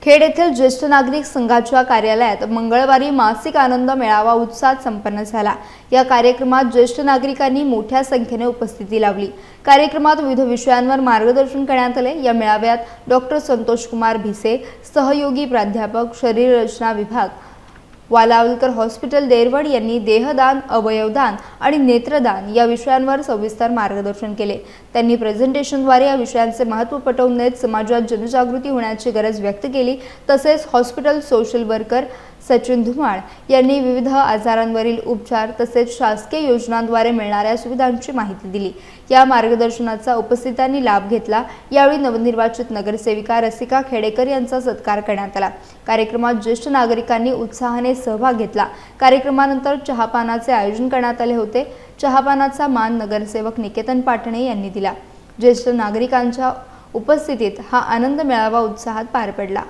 खेड येथील ज्येष्ठ नागरिक संघाच्या कार्यालयात मंगळवारी मासिक आनंद मेळावा उत्साहात संपन्न झाला। या कार्यक्रमात ज्येष्ठ नागरिकांनी मोठ्या संख्येने उपस्थिती लावली। कार्यक्रमात विविध विषयांवर मार्गदर्शन करण्यात आले। या मेळाव्यात डॉक्टर संतोष कुमार भिसे, सहयोगी प्राध्यापक, शरीर रचना विभाग, वालावलकर हॉस्पिटल देरवड यांनी देहदान, अवयवदान आणि नेत्रदान या विषयांवर सविस्तर मार्गदर्शन केले। त्यांनी प्रेझेंटेशनद्वारे या विषयांचे महत्त्व पटवून देत समाजात जनजागृती होण्याची गरज व्यक्त केली। तसेच hospital social worker Sachin Dhumal यांनी विविध आजारांवरील उपचार तसेच शासकीय योजनांद्वारे मिळणाऱ्या सुविधांची माहिती दिली। या मार्गदर्शनाचा उपस्थितांनी लाभ घेतला। यावेळी नवनिर्वाचित नगरसेविका रसिका खेडेकर यांचा सत्कार करण्यात आला। कार्यक्रमात ज्येष्ठ नागरिकांनी उत्साहाने सहभाग घेतला। कार्यक्रमानंतर चहापानाचे आयोजन करण्यात आले होते। चहापानाचा मान नगरसेवक निकेतन पाटणे यांनी दिला। ज्येष्ठ नागरिकांच्या उपस्थितीत हा आनंद मेळावा उत्साहात पार पडला।